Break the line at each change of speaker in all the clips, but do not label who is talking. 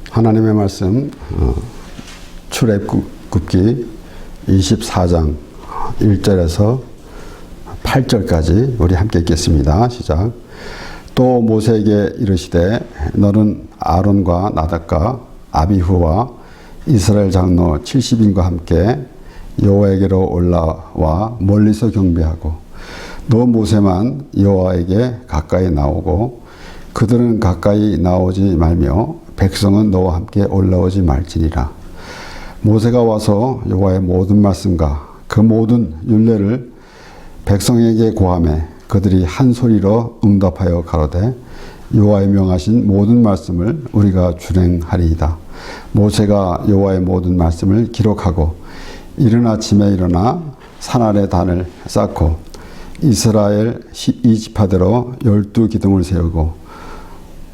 하나님의 말씀 출애굽기 24장 1절에서 8절까지 우리 함께 읽겠습니다. 시작. 또 모세에게 이르시되 너는 아론과 나답과 아비후와 이스라엘 장로 70인과 함께 여호와에게로 올라와 멀리서 경배하고 너 모세만 여호와에게 가까이 나오고 그들은 가까이 나오지 말며 백성은 너와 함께 올라오지 말지니라. 모세가 와서 여호와의 모든 말씀과 그 모든 율례를 백성에게 고하매 그들이 한 소리로 응답하여 가로되 여호와의 명하신 모든 말씀을 우리가 준행하리이다. 모세가 여호와의 모든 말씀을 기록하고 이른 아침에 일어나 산 아래 단을 쌓고 이스라엘 12지파대로 12기둥을 세우고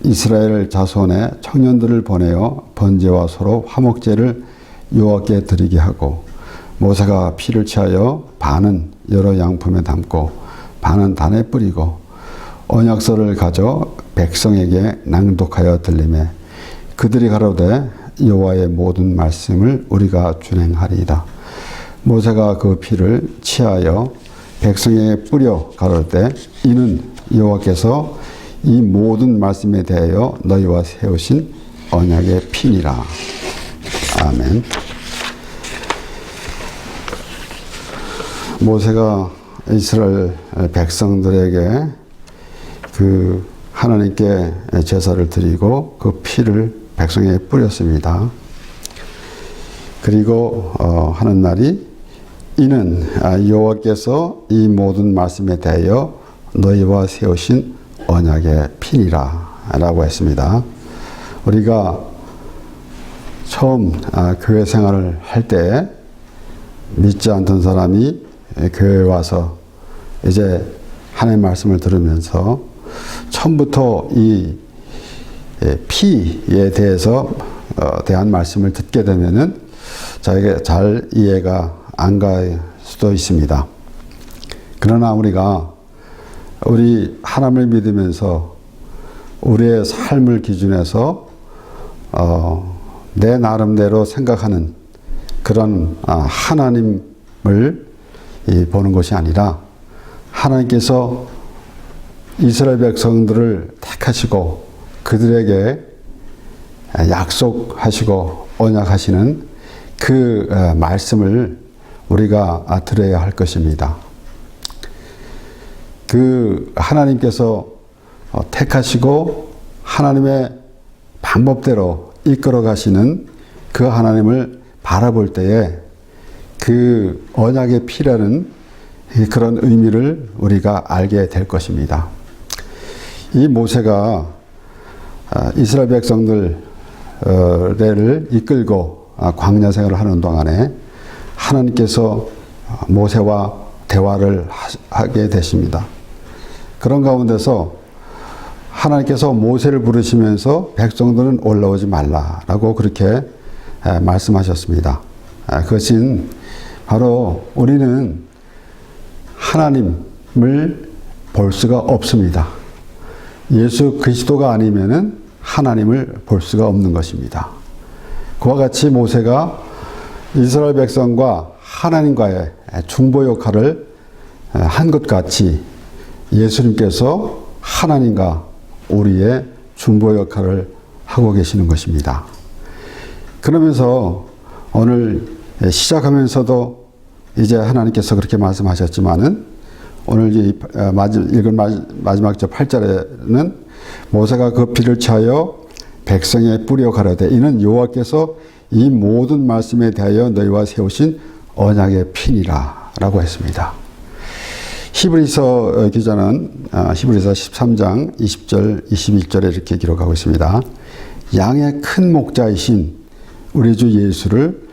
이스라엘 자손의 청년들을 보내어 번제와 소로 화목제를 여호와께 드리게 하고 모세가 피를 취하여 반은 여러 양품에 담고 반은 단에 뿌리고 언약서를 가져 백성에게 낭독하여 들리매 그들이 가로되 여호와의 모든 말씀을 우리가 준행하리이다. 모세가 그 피를 취하여 백성에게 뿌려 가로되 이는 여호와께서 이 모든 말씀에 대하여 너희와 세우신 언약의 피니라. 아멘. 모세가 이스라엘 백성들에게 그 하나님께 제사를 드리고 그 피를 백성에게 뿌렸습니다. 그리고 하는 말이 이는 여호와께서 이 모든 말씀에 대하여 너희와 세우신 언약의 피니라 라고 했습니다. 우리가 처음 교회 생활을 할 때 믿지 않던 사람이 교회에 와서 이제 하나님의 말씀을 들으면서 처음부터 이 피에 대해서 대한 말씀을 듣게 되면은 자기가 잘 이해가 안 갈 수도 있습니다. 그러나 우리 하나님을 믿으면서 우리의 삶을 기준해서 내 나름대로 생각하는 그런 하나님을 보는 것이 아니라 하나님께서 이스라엘 백성들을 택하시고 그들에게 약속하시고 언약하시는 그 말씀을 우리가 들어야 할 것입니다. 그 하나님께서 택하시고 하나님의 방법대로 이끌어 가시는 그 하나님을 바라볼 때에 그 언약의 피라는 그런 의미를 우리가 알게 될 것입니다. 이 모세가 이스라엘 백성들을 이끌고 광야 생활을 하는 동안에 하나님께서 모세와 대화를 하게 되십니다. 그런 가운데서 하나님께서 모세를 부르시면서 백성들은 올라오지 말라라고 그렇게 말씀하셨습니다. 그것은 바로 우리는 하나님을 볼 수가 없습니다. 예수 그리스도가 아니면은 하나님을 볼 수가 없는 것입니다. 그와 같이 모세가 이스라엘 백성과 하나님과의 중보 역할을 한 것 같이 예수님께서 하나님과 우리의 중보 역할을 하고 계시는 것입니다. 그러면서 오늘 시작하면서도 이제 하나님께서 그렇게 말씀하셨지만은 오늘 읽은 마지막 저 8절에는 모세가 그 피를 취하여 백성에 뿌려 가라되 이는 여호와께서 이 모든 말씀에 대하여 너희와 세우신 언약의 피니라 라고 했습니다. 히브리서 기자는 히브리서 13장 20절 21절에 이렇게 기록하고 있습니다. 양의 큰 목자이신 우리 주 예수를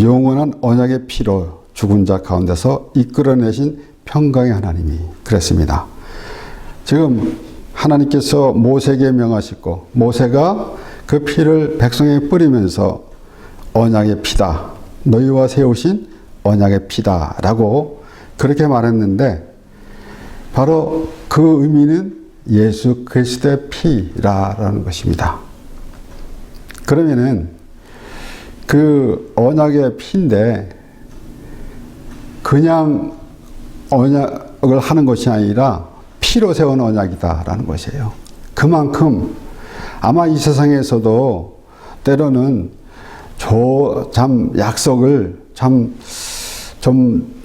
영원한 언약의 피로 죽은 자 가운데서 이끌어내신 평강의 하나님이 그랬습니다. 지금 하나님께서 모세에게 명하시고 모세가 그 피를 백성에게 뿌리면서 언약의 피다. 너희와 세우신 언약의 피다. 라고 그렇게 말했는데 바로 그 의미는 예수 그리스도의 피라는 것입니다. 그러면은 그 언약의 피인데 그냥 언약을 하는 것이 아니라 피로 세운 언약이다라는 것이에요. 그만큼 아마 이 세상에서도 때로는 참 약속을 참 좀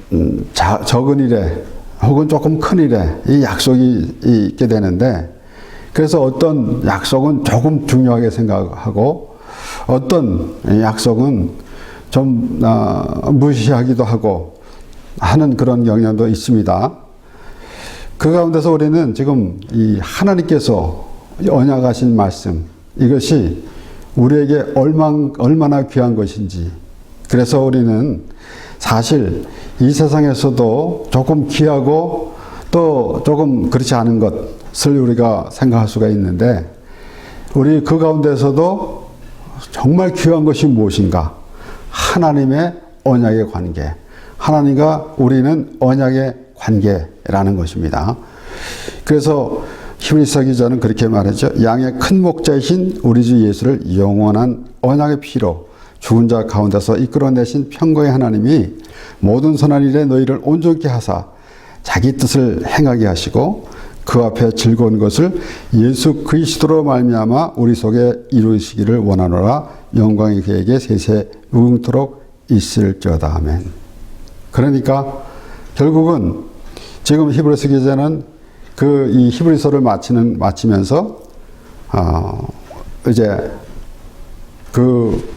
적은 일에 혹은 조금 큰 일에 이 약속이 있게 되는데, 그래서 어떤 약속은 조금 중요하게 생각하고 어떤 약속은 좀 무시하기도 하고 하는 그런 경향도 있습니다. 그 가운데서 우리는 지금 이 하나님께서 언약하신 말씀, 이것이 우리에게 얼마나 귀한 것인지, 그래서 우리는 사실 이 세상에서도 조금 귀하고 또 조금 그렇지 않은 것을 우리가 생각할 수가 있는데, 우리 그 가운데서도 정말 귀한 것이 무엇인가? 하나님의 언약의 관계, 하나님과 우리는 언약의 관계라는 것입니다. 그래서 히브리서 기자는 그렇게 말하죠. 양의 큰 목자이신 우리 주 예수를 영원한 언약의 피로 죽은 자 가운데서 이끌어내신 평강의 하나님이 모든 선한 일에 너희를 온전케 하사 자기 뜻을 행하게 하시고 그 앞에 즐거운 것을 예수 그리스도로 말미암아 우리 속에 이루시기를 원하노라. 영광이 그에게 세세 무궁토록 있을지어다. 아멘. 그러니까 결국은 지금 히브리서 기자는 이 히브리서를 마치면서 이제 그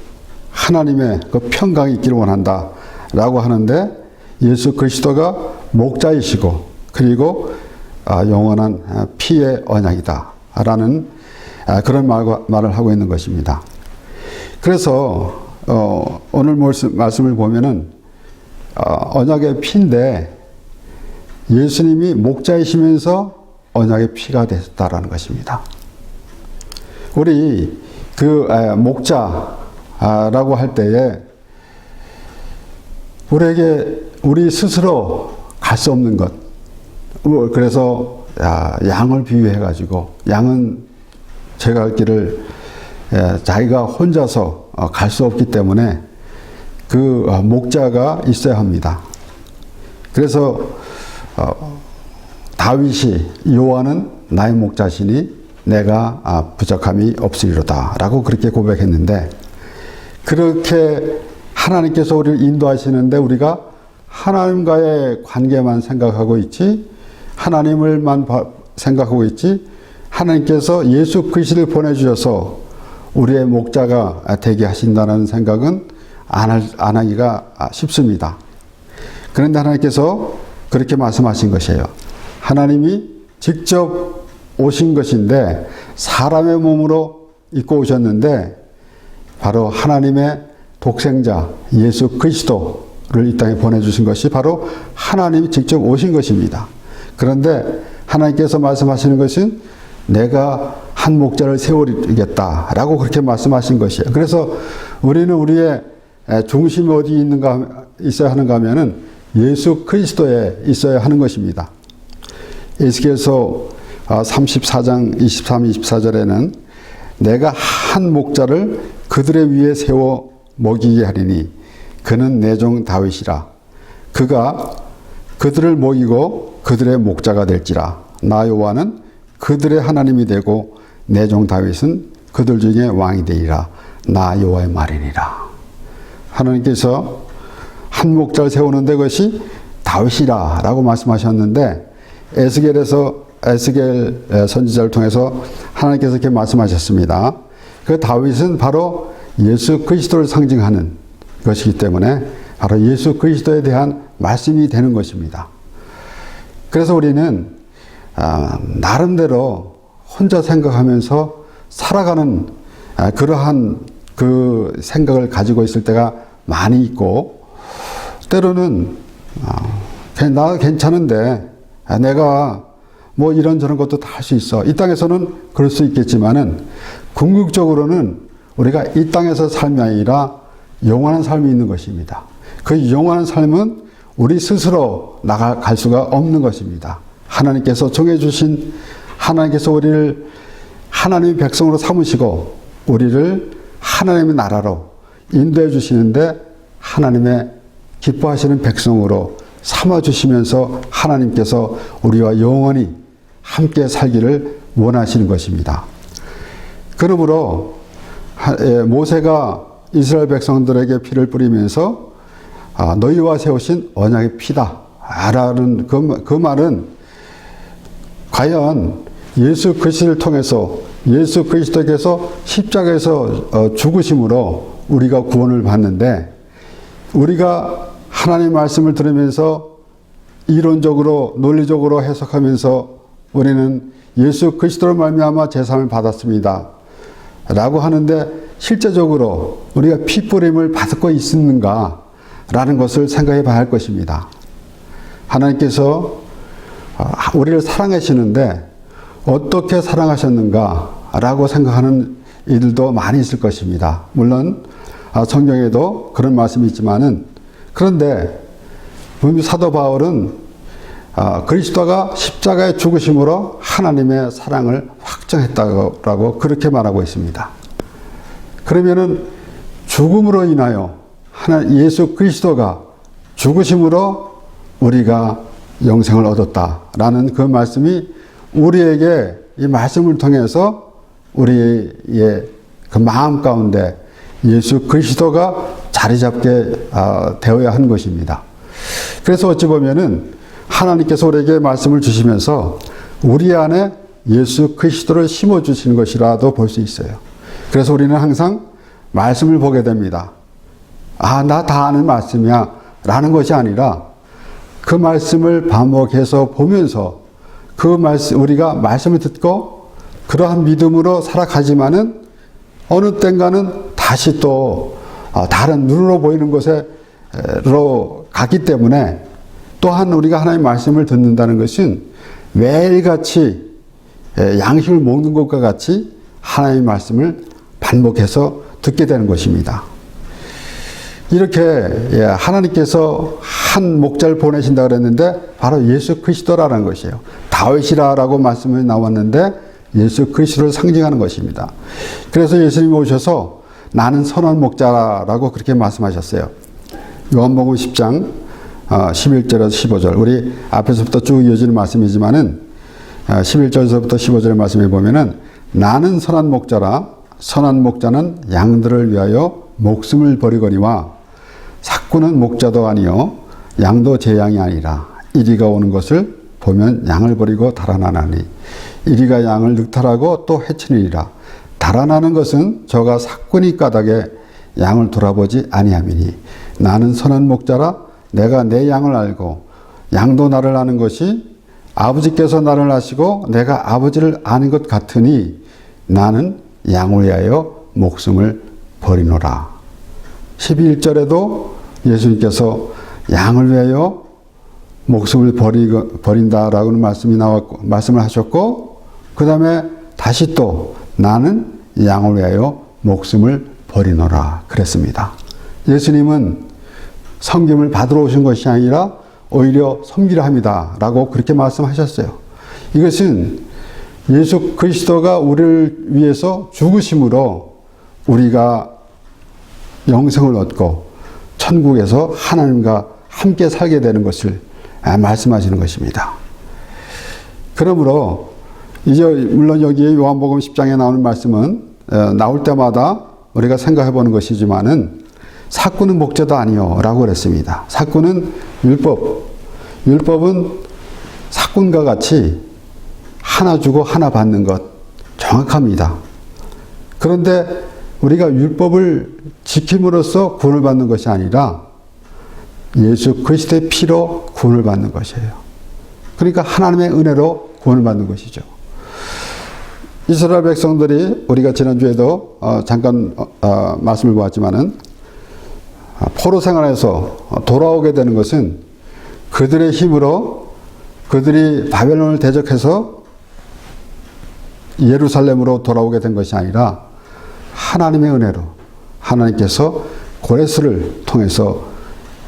하나님의 그 평강이 있기를 원한다라고 하는데, 예수 그리스도가 목자이시고 그리고 영원한 피의 언약이다라는 그런 말을 하고 있는 것입니다. 그래서 오늘 말씀을 보면은 언약의 피인데 예수님이 목자이시면서 언약의 피가 되셨다라는 것입니다. 우리 그 목자라고 할 때에 우리 스스로 갈 수 없는 것, 그래서 양을 비유해 가지고 양은 제가 갈 길을 자기가 혼자서 갈 수 없기 때문에 그 목자가 있어야 합니다. 그래서 다윗이 여호와는 나의 목자시니 내가 부족함이 없으리로다 라고 그렇게 고백했는데, 그렇게 하나님께서 우리를 인도하시는데 우리가 하나님과의 관계만 생각하고 있지, 하나님을만 생각하고 있지, 하나님께서 예수 그리스도를 보내주셔서 우리의 목자가 되게 하신다는 생각은 안 하기가 쉽습니다. 그런데 하나님께서 그렇게 말씀하신 것이에요. 하나님이 직접 오신 것인데 사람의 몸으로 입고 오셨는데 바로 하나님의 독생자 예수 그리스도를 이 땅에 보내주신 것이 바로 하나님이 직접 오신 것입니다. 그런데 하나님께서 말씀하시는 것은 내가 한 목자를 세우겠다라고 그렇게 말씀하신 것이에요. 그래서 우리는 우리의 중심이 어디 있어야 하는가 하면은 예수 그리스도에 있어야 하는 것입니다. 에스겔서 34장 23, 24절에는 내가 한 목자를 그들의 위에 세워 먹이게 하리니 그는 내 종 다윗이라. 그가 그들을 먹이고 그들의 목자가 될지라. 나 여호와는 그들의 하나님이 되고 내 종 다윗은 그들 중에 왕이 되리라. 나 여호와의 말이니라. 하나님께서 한 목자를 세우는데 그것이 다윗이라 라고 말씀하셨는데, 에스겔 선지자를 통해서 하나님께서 이렇게 말씀하셨습니다. 그 다윗은 바로 예수 그리스도를 상징하는 것이기 때문에 바로 예수 그리스도에 대한 말씀이 되는 것입니다. 그래서 우리는 나름대로 혼자 생각하면서 살아가는 그러한 그 생각을 가지고 있을 때가 많이 있고, 때로는 나 괜찮은데 내가 뭐 이런저런 것도 다 할 수 있어. 이 땅에서는 그럴 수 있겠지만은 궁극적으로는 우리가 이 땅에서 삶이 아니라 영원한 삶이 있는 것입니다. 그 영원한 삶은 우리 스스로 나갈 수가 없는 것입니다. 하나님께서 정해주신, 하나님께서 우리를 하나님의 백성으로 삼으시고 우리를 하나님의 나라로 인도해 주시는데 하나님의 기뻐하시는 백성으로 삼아주시면서 하나님께서 우리와 영원히 함께 살기를 원하시는 것입니다. 그러므로 모세가 이스라엘 백성들에게 피를 뿌리면서 너희와 세우신 언약의 피다 라는 그 말은 과연 예수 그리스도를 통해서 예수 그리스도께서 십자가에서 죽으심으로 우리가 구원을 받는데, 우리가 하나님의 말씀을 들으면서 이론적으로 논리적으로 해석하면서 우리는 예수 그리스도로 말미암아 제사함을 받았습니다 라고 하는데, 실제적으로 우리가 피 뿌림을 받고 있는가 라는 것을 생각해 봐야 할 것입니다. 하나님께서 우리를 사랑하시는데 어떻게 사랑하셨는가 라고 생각하는 이들도 많이 있을 것입니다. 물론 성경에도 그런 말씀이 있지만은, 그런데 사도 바울은 그리스도가 십자가에 죽으심으로 하나님의 사랑을 확정했다고 그렇게 말하고 있습니다. 그러면은 죽음으로 인하여 예수 그리스도가 죽으심으로 우리가 영생을 얻었다라는 그 말씀이 우리에게 이 말씀을 통해서 우리의 그 마음 가운데 예수 그리스도가 자리 잡게 되어야 하는 것입니다. 그래서 어찌 보면은 하나님께서 우리에게 말씀을 주시면서 우리 안에 예수 그리스도를 심어 주시는 것이라도 볼 수 있어요. 그래서 우리는 항상 말씀을 보게 됩니다. 나 다 아는 말씀이야 라는 것이 아니라 그 말씀을 반복해서 보면서 우리가 말씀을 듣고 그러한 믿음으로 살아가지만은 어느 땐가는 다시 또 다른 눈으로 보이는 곳으로 가기 때문에, 또한 우리가 하나님의 말씀을 듣는다는 것은 매일같이 양식을 먹는 것과 같이 하나님의 말씀을 반복해서 듣게 되는 것입니다. 이렇게 하나님께서 한 목자를 보내신다 그랬는데 바로 예수 그리스도라는 것이에요. 다윗이라고 말씀이 나왔는데 예수 그리스도를 상징하는 것입니다. 그래서 예수님이 오셔서 나는 선한 목자라고 그렇게 말씀하셨어요. 요한복음 10장 11절에서 15절, 우리 앞에서부터 쭉 이어지는 말씀이지만은 11절에서부터 15절의 말씀에 보면은 나는 선한 목자라, 선한 목자는 양들을 위하여 목숨을 버리거니와 삭구는 목자도 아니요 양도 제 양이 아니라 이리가 오는 것을 보면 양을 버리고 달아나나니 이리가 양을 늑탈하고 또 해치니라. 달아나는 것은 저가 삭군이 까닭에 양을 돌아보지 아니함이니 나는 선한 목자라 내가 내 양을 알고 양도 나를 아는 것이 아버지께서 나를 아시고 내가 아버지를 아는 것 같으니 나는 양을 위하여 목숨을 버리노라. 11절에도 예수님께서 양을 위하여 목숨을 버린다라고는 말씀을 하셨고, 그 다음에 다시 또 나는 양을 위하여 목숨을 버리노라 그랬습니다. 예수님은 섬김을 받으러 오신 것이 아니라 오히려 섬기려 합니다 라고 그렇게 말씀하셨어요. 이것은 예수 그리스도가 우리를 위해서 죽으심으로 우리가 영생을 얻고 천국에서 하나님과 함께 살게 되는 것을 말씀하시는 것입니다. 그러므로 이제 물론 여기 요한복음 10장에 나오는 말씀은 나올 때마다 우리가 생각해 보는 것이지만은 삭구는 목자도 아니요 라고 그랬습니다. 삭구는 율법은 삭군과 같이 하나 주고 하나 받는 것 정확합니다. 그런데 우리가 율법을 지킴으로써 구원을 받는 것이 아니라 예수 그리스도의 피로 구원을 받는 것이에요. 그러니까 하나님의 은혜로 구원을 받는 것이죠. 이스라엘 백성들이 우리가 지난주에도 잠깐 말씀을 보았지만은 포로 생활에서 돌아오게 되는 것은 그들의 힘으로 그들이 바벨론을 대적해서 예루살렘으로 돌아오게 된 것이 아니라 하나님의 은혜로 하나님께서 고레스를 통해서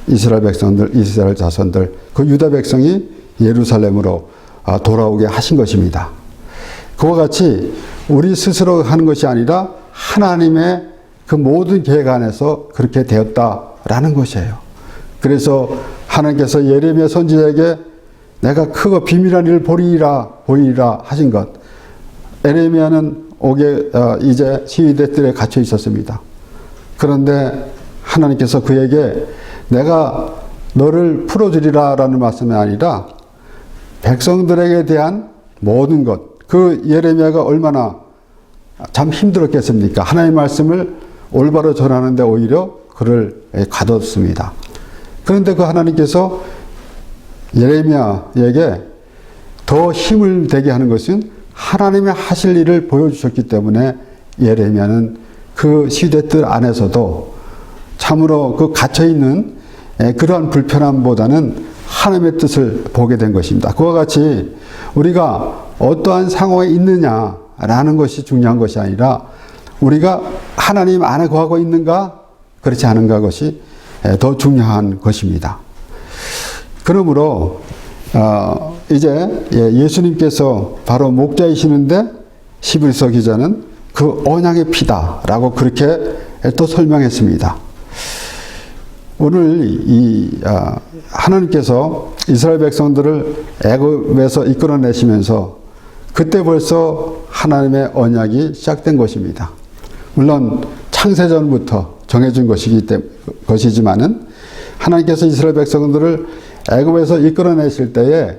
이스라엘 백성들, 이스라엘 자손들, 그 유다 백성이 예루살렘으로 돌아오게 하신 것입니다. 그와 같이 우리 스스로 하는 것이 아니라 하나님의 그 모든 계획 안에서 그렇게 되었다라는 것이에요. 그래서 하나님께서 예레미야 선지자에게 내가 크고 비밀한 일을 보이리라 하신 것. 예레미야는 이제 시위대 뜰에 갇혀 있었습니다. 그런데 하나님께서 그에게 내가 너를 풀어주리라라는 말씀이 아니라 백성들에게 대한 모든 것. 그 예레미야가 얼마나 참 힘들었겠습니까? 하나님의 말씀을 올바로 전하는데 오히려 그를 가뒀습니다. 그런데 그 하나님께서 예레미야에게 더 힘을 되게 하는 것은 하나님의 하실 일을 보여주셨기 때문에 예레미야는 그 시대 뜰 안에서도 참으로 그 갇혀있는 그러한 불편함보다는 하나님의 뜻을 보게 된 것입니다. 그와 같이 우리가 어떠한 상황에 있느냐라는 것이 중요한 것이 아니라 우리가 하나님 안에 거하고 있는가 그렇지 않은가 것이 더 중요한 것입니다. 그러므로 이제 예수님께서 바로 목자이시는데 히브리서 기자는 그 언약의 피다라고 그렇게 또 설명했습니다. 오늘 하나님께서 이스라엘 백성들을 애굽에서 이끌어내시면서 그때 벌써 하나님의 언약이 시작된 것입니다. 물론 창세전부터 정해진 것이지만은 하나님께서 이스라엘 백성들을 애굽에서 이끌어내실 때에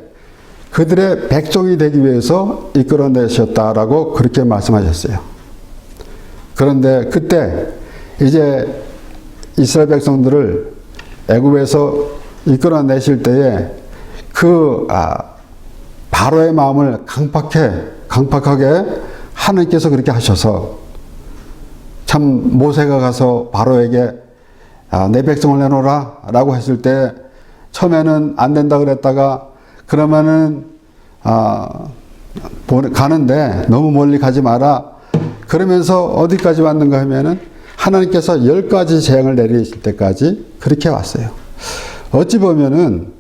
그들의 백종이 되기 위해서 이끌어내셨다라고 그렇게 말씀하셨어요. 그런데 그때 이제 이스라엘 백성들을 애굽에서 이끌어내실 때에 그 바로의 마음을 강팍하게 하나님께서 그렇게 하셔서 참 모세가 가서 바로에게 내 백성을 내놓으라 라고 했을 때 처음에는 안 된다 그랬다가 그러면은 가는데 너무 멀리 가지 마라 그러면서 어디까지 왔는가 하면은 하나님께서 10가지 재앙을 내리실 때까지 그렇게 왔어요. 어찌 보면은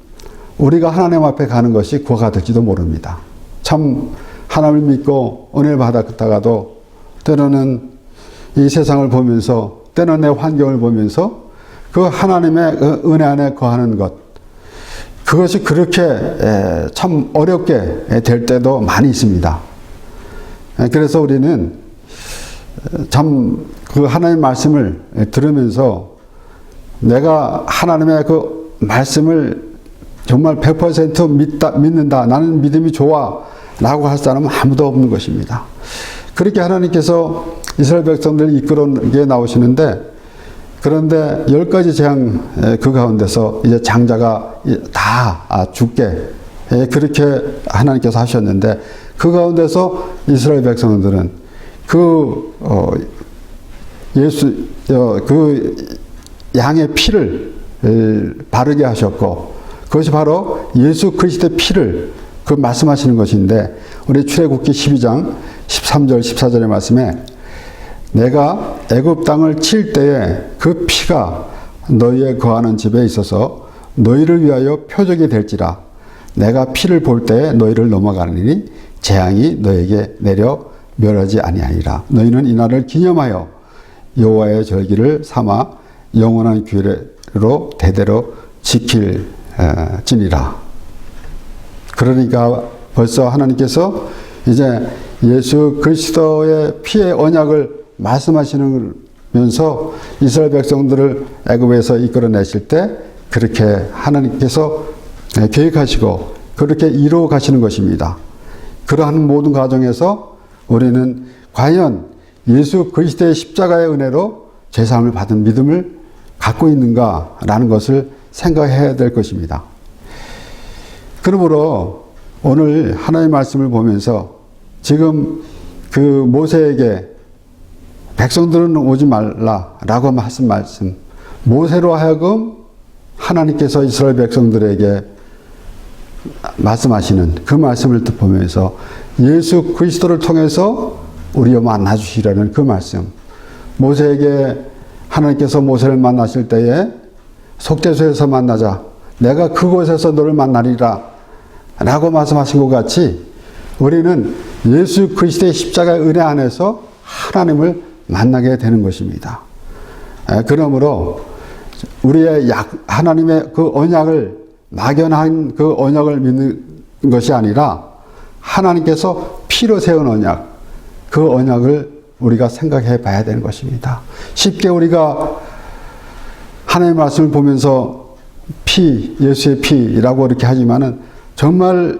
우리가 하나님 앞에 가는 것이 구화가 될지도 모릅니다. 참 하나님을 믿고 은혜를 받았다가도 때로는 이 세상을 보면서 때로는 내 환경을 보면서 그 하나님의 은혜 안에 거하는 것 그것이 그렇게 참 어렵게 될 때도 많이 있습니다. 그래서 우리는 참 그 하나님의 말씀을 들으면서 내가 하나님의 그 말씀을 정말 100% 믿는다. 나는 믿음이 좋아. 라고 할 사람은 아무도 없는 것입니다. 그렇게 하나님께서 이스라엘 백성들을 이끌어내게 나오시는데 그런데 10가지 재앙 그 가운데서 이제 장자가 다 죽게 그렇게 하나님께서 하셨는데 그 가운데서 이스라엘 백성들은 그 양의 피를 바르게 하셨고 그것이 바로 예수 그리스도의 피를 그 말씀하시는 것인데 우리 출애굽기 12장 13절 14절의 말씀에 내가 애굽 땅을 칠 때에 그 피가 너희의 거하는 집에 있어서 너희를 위하여 표적이 될지라 내가 피를 볼 때에 너희를 넘어가느니 재앙이 너에게 내려 멸하지 아니하리라 너희는 이날을 기념하여 여호와의 절기를 삼아 영원한 규례로 대대로 지킬지니라. 그러니까 벌써 하나님께서 이제 예수 그리스도의 피의 언약을 말씀하시면서 이스라엘 백성들을 애굽에서 이끌어내실 때 그렇게 하나님께서 계획하시고 그렇게 이루어 가시는 것입니다. 그러한 모든 과정에서 우리는 과연 예수 그리스도의 십자가의 은혜로 죄사함을 받은 믿음을 갖고 있는가라는 것을 생각해야 될 것입니다. 그러므로 오늘 하나님의 말씀을 보면서 지금 그 모세에게 백성들은 오지 말라라고 하신 말씀 모세로 하여금 하나님께서 이스라엘 백성들에게 말씀하시는 그 말씀을 보면서 예수 그리스도를 통해서 우리와 만나주시라는 그 말씀 모세에게 하나님께서 모세를 만나실 때에 속죄소에서 만나자 내가 그곳에서 너를 만나리라 라고 말씀하신 것 같이 우리는 예수 그리스도의 십자가의 은혜 안에서 하나님을 만나게 되는 것입니다. 그러므로 우리의 하나님의 그 언약을 막연한 그 언약을 믿는 것이 아니라 하나님께서 피로 세운 언약, 그 언약을 우리가 생각해 봐야 되는 것입니다. 쉽게 우리가 하나님의 말씀을 보면서 예수의 피라고 이렇게 하지만은 정말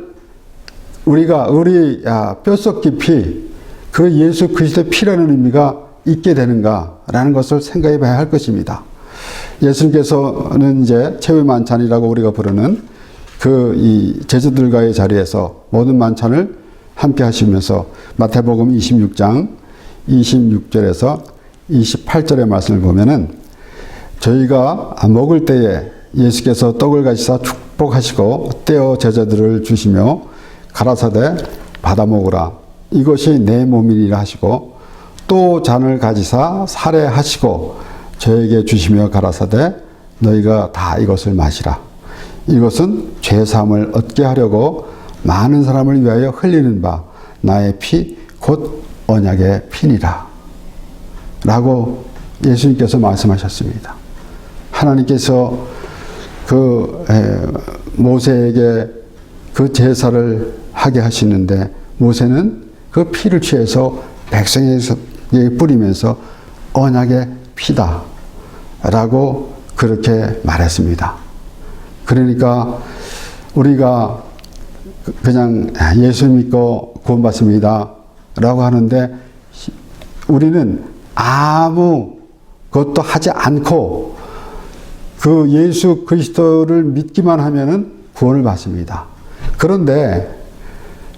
우리가 우리 뼛속 깊이 그 예수 그리스도의 피라는 의미가 있게 되는가라는 것을 생각해 봐야 할 것입니다. 예수님께서는 이제 최후의 만찬이라고 우리가 부르는 이 제자들과의 자리에서 모든 만찬을 함께 하시면서 마태복음 26장 26절에서 28절의 말씀을 보면은 저희가 먹을 때에 예수께서 떡을 가지사 축복하시고 떼어 제자들을 주시며 가라사대 받아 먹으라 이것이 내 몸이니라 하시고 또 잔을 가지사 살해하시고 저에게 주시며 가라사대 너희가 다 이것을 마시라 이것은 죄사함을 얻게 하려고 많은 사람을 위하여 흘리는 바 나의 피 곧 언약의 피니라 라고 예수님께서 말씀하셨습니다. 하나님께서 모세에게 그 제사를 하게 하시는데 모세는 그 피를 취해서 백성에게 뿌리면서 언약의 피다 라고 그렇게 말했습니다. 그러니까 우리가 그냥 예수 믿고 구원받습니다 라고 하는데 우리는 아무것도 하지 않고 그 예수 그리스도를 믿기만 하면은 구원을 받습니다. 그런데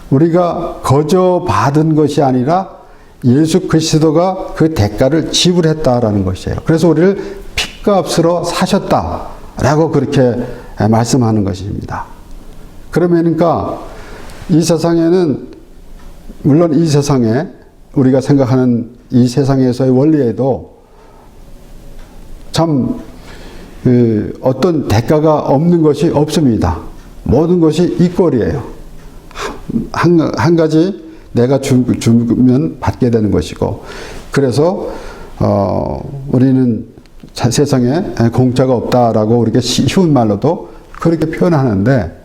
우리가 거저 받은 것이 아니라 예수 그리스도가 그 대가를 지불했다라는 것이에요. 그래서 우리를 핏값으로 사셨다라고 그렇게 말씀하는 것입니다. 그러니까 이 세상에는 물론 이 세상에 우리가 생각하는 이 세상에서의 원리에도 참 어떤 대가가 없는 것이 없습니다. 모든 것이 이꼴이에요. 한 가지 내가 주면 받게 되는 것이고 그래서 우리는 세상에 공짜가 없다라고 이렇게 쉬운 말로도 그렇게 표현하는데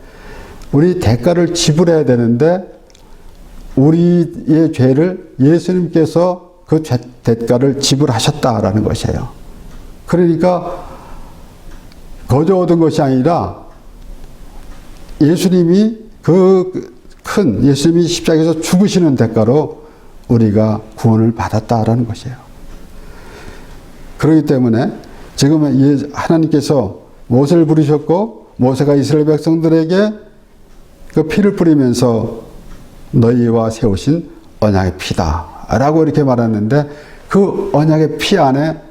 우리 대가를 지불해야 되는데 우리의 죄를 예수님께서 그 대가를 지불하셨다라는 것이에요. 그러니까 거저 얻은 것이 아니라 예수님이 예수님이 십자가에서 죽으시는 대가로 우리가 구원을 받았다라는 것이에요. 그렇기 때문에 지금 하나님께서 모세를 부르셨고 모세가 이스라엘 백성들에게 그 피를 뿌리면서 너희와 세우신 언약의 피다라고 이렇게 말하는데 그 언약의 피 안에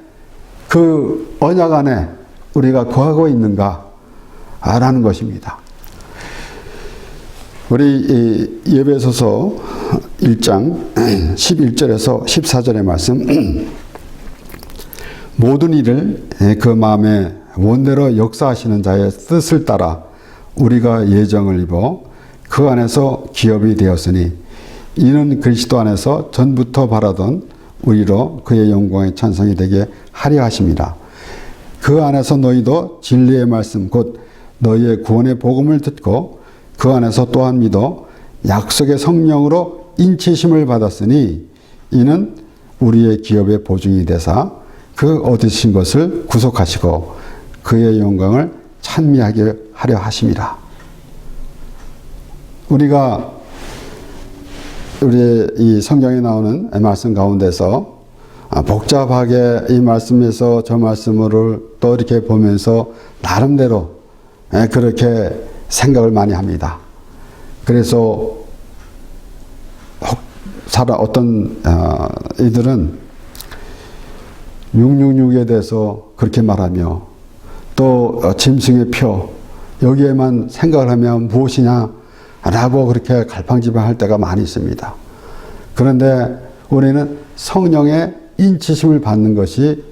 그 언약 안에 우리가 거하고 있는가라는 것입니다. 우리 에베소서 1장 11절에서 14절의 말씀 모든 일을 그 마음에 원대로 역사하시는 자의 뜻을 따라 우리가 예정을 입어 그 안에서 기업이 되었으니 이는 그리스도 안에서 전부터 바라던 우리로 그의 영광의 찬송이 되게 하려 하심이라. 그 안에서 너희도 진리의 말씀 곧 너희의 구원의 복음을 듣고 그 안에서 또한 믿어 약속의 성령으로 인치심을 받았으니 이는 우리의 기업의 보증이 되사 그 얻으신 것을 구속하시고 그의 영광을 찬미하게 하려 하심이라. 우리가 우리의 이 성경에 나오는 말씀 가운데서 복잡하게 이 말씀에서 저 말씀을 또 이렇게 보면서 나름대로 그렇게 생각을 많이 합니다. 그래서 어떤 이들은 666에 대해서 그렇게 말하며 또 짐승의 표 여기에만 생각을 하면 무엇이냐 라고 그렇게 갈팡질팡할 때가 많이 있습니다. 그런데 우리는 성령의 인치심을 받는 것이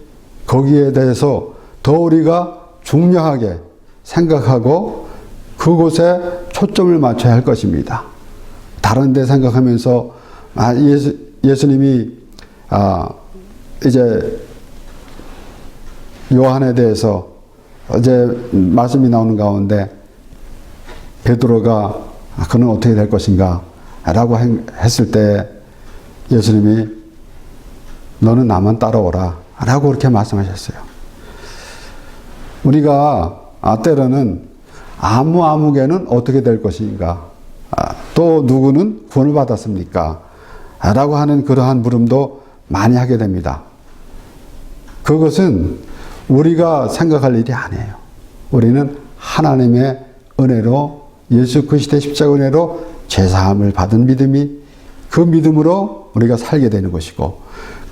거기에 대해서 더 우리가 중요하게 생각하고 그곳에 초점을 맞춰야 할 것입니다. 다른 데 생각하면서 예수님이 이제 요한에 대해서 어제 말씀이 나오는 가운데 베드로가 그는 어떻게 될 것인가 라고 했을 때 예수님이 너는 나만 따라오라 라고 그렇게 말씀하셨어요. 우리가 때로는 아무개는 어떻게 될 것인가, 또 누구는 구원을 받았습니까? 라고 하는 그러한 물음도 많이 하게 됩니다. 그것은 우리가 생각할 일이 아니에요. 우리는 하나님의 은혜로, 예수 그리스도의 십자가 은혜로 죄사함을 받은 믿음이, 그 믿음으로 우리가 살게 되는 것이고,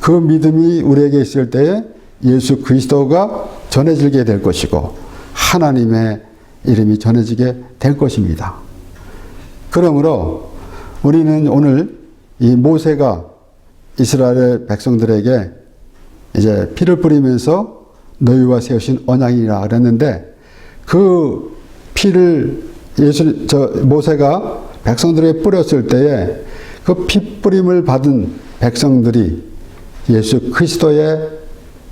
그 믿음이 우리에게 있을 때에 예수 그리스도가 전해지게 될 것이고 하나님의 이름이 전해지게 될 것입니다. 그러므로 우리는 오늘 이 모세가 이스라엘 백성들에게 이제 피를 뿌리면서 너희와 세우신 언약이라 그랬는데, 그 피를 모세가 백성들에게 뿌렸을 때에 그 피 뿌림을 받은 백성들이 예수 그리스도의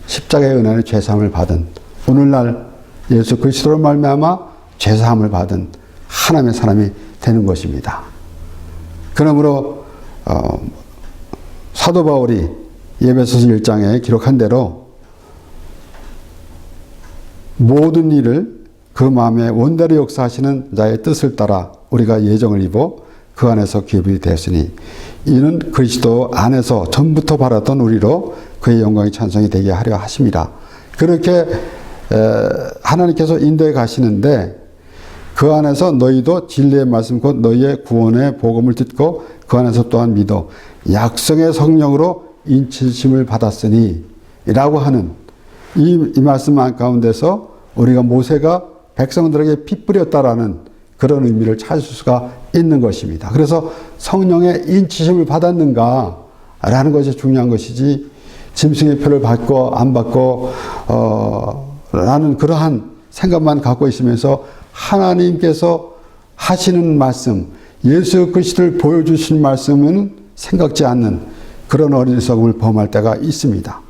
십자가의 은혜의 죄사함을 받은, 오늘날 예수 그리스도로 말미암아 죄사함을 받은 하나님의 사람이 되는 것입니다. 그러므로 사도 바울이 에베소서 1장에 기록한 대로 모든 일을 그 마음에 원대로 역사하시는 자의 뜻을 따라 우리가 예정을 입어 그 안에서 기업이 되었으니 이는 그리스도 안에서 전부터 바랐던 우리로 그의 영광의 찬송이 되게 하려 하심이라. 그렇게 하나님께서 인도해 가시는데 그 안에서 너희도 진리의 말씀 곧 너희의 구원의 복음을 듣고 그 안에서 또한 믿어 약성의 성령으로 인치심을 받았으니 라고 하는 이 말씀 가운데서 우리가 모세가 백성들에게 피 뿌렸다라는 그런 의미를 찾을 수가 있는 것입니다. 그래서 성령의 인치심을 받았는가 라는 것이 중요한 것이지, 짐승의 표를 받고 안 받고 라는 그러한 생각만 갖고 있으면서 하나님께서 하시는 말씀, 예수 그리스도를 보여주신 말씀은 생각지 않는 그런 어리석음을 범할 때가 있습니다.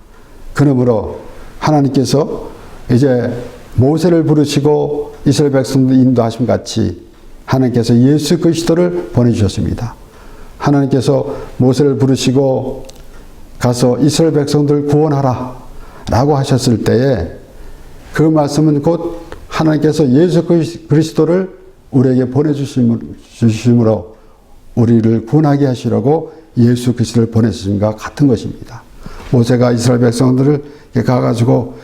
그러므로 하나님께서 이제 모세를 부르시고 이스라엘 백성들 인도하심 같이 하나님께서 예수 그리스도를 보내주셨습니다. 하나님께서 모세를 부르시고 가서 이스라엘 백성들을 구원하라 라고 하셨을 때에 그 말씀은 곧 하나님께서 예수 그리스도를 우리에게 보내주심으로 우리를 구원하게 하시려고 예수 그리스도를 보내주심과 같은 것입니다. 모세가 이스라엘 백성들을 가가지고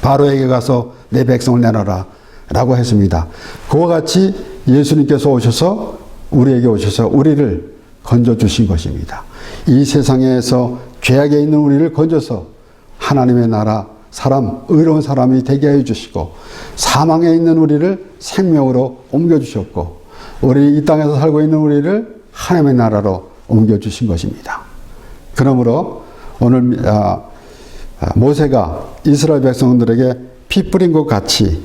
바로에게 가서 내 백성을 내놔라 라고 했습니다. 그와 같이 예수님께서 오셔서 우리에게 오셔서 우리를 건져주신 것입니다. 이 세상에서 죄악에 있는 우리를 건져서 하나님의 나라 사람, 의로운 사람이 되게 해주시고 사망에 있는 우리를 생명으로 옮겨주셨고 우리 이 땅에서 살고 있는 우리를 하나님의 나라로 옮겨주신 것입니다. 그러므로 오늘 모세가 이스라엘 백성들에게 피 뿌린 것 같이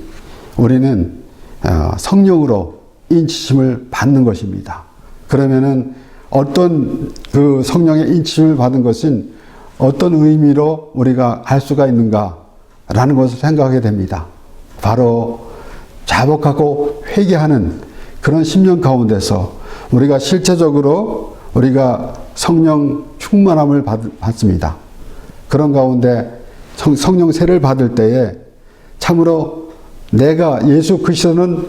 우리는 성령으로 인치심을 받는 것입니다. 그러면은 어떤 그 성령의 인치심을 받은 것은 어떤 의미로 우리가 알 수가 있는가라는 것을 생각하게 됩니다. 바로 자복하고 회개하는 그런 심령 가운데서 우리가 실제적으로 우리가 성령 충만함을 받습니다. 그런 가운데 성령 세를 받을 때에 참으로 내가 예수 그리스도는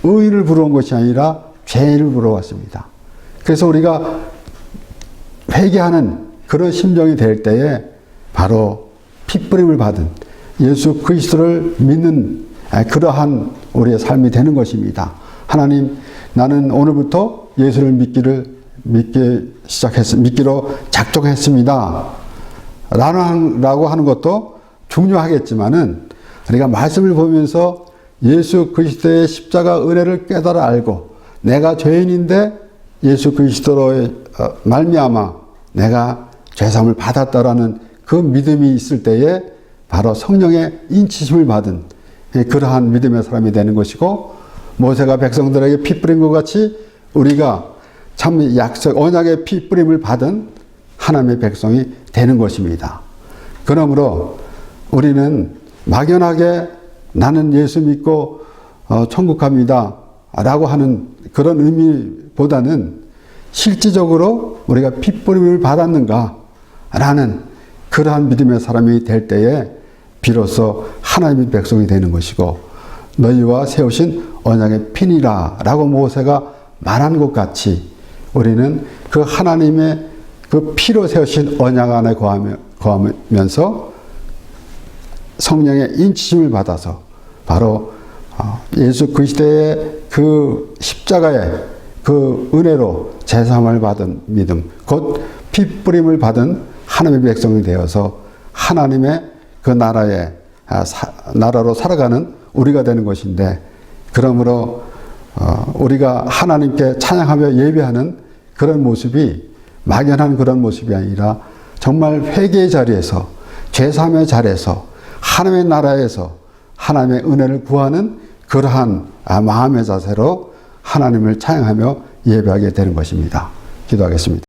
의인을 부러운 것이 아니라 죄인을 부러웠습니다. 그래서 우리가 회개하는 그런 심정이 될 때에 바로 핏부림을 받은 예수 그리스도를 믿는 그러한 우리의 삶이 되는 것입니다. 하나님, 나는 오늘부터 예수를 믿기로 작정했습니다. 라고 하는 것도 중요하겠지만은 우리가 말씀을 보면서 예수 그리스도의 십자가 은혜를 깨달아 알고 내가 죄인인데 예수 그리스도로 말미암아 내가 죄사함을 받았다라는 그 믿음이 있을 때에 바로 성령의 인치심을 받은 그러한 믿음의 사람이 되는 것이고, 모세가 백성들에게 피 뿌린 것 같이 우리가 참 약속 언약의 피 뿌림을 받은 하나님의 백성이 되는 것입니다. 그러므로 우리는 막연하게 나는 예수 믿고 천국 갑니다 라고 하는 그런 의미보다는 실질적으로 우리가 핏부림을 받았는가 라는 그러한 믿음의 사람이 될 때에 비로소 하나님의 백성이 되는 것이고, 너희와 세우신 언약의 피니라 라고 모세가 말한 것 같이 우리는 그 하나님의 그 피로 세우신 언약 안에 거하면서 성령의 인치심을 받아서 바로 예수 그리스도의 그 십자가의 그 은혜로 제사함을 받은 믿음, 곧 핏부림을 받은 하나님의 백성이 되어서 하나님의 그 나라로 살아가는 우리가 되는 것인데, 그러므로 우리가 하나님께 찬양하며 예배하는 그런 모습이 막연한 그런 모습이 아니라 정말 회개의 자리에서, 죄사함의 자리에서, 하나님의 나라에서 하나님의 은혜를 구하는 그러한 마음의 자세로 하나님을 찬양하며 예배하게 되는 것입니다. 기도하겠습니다.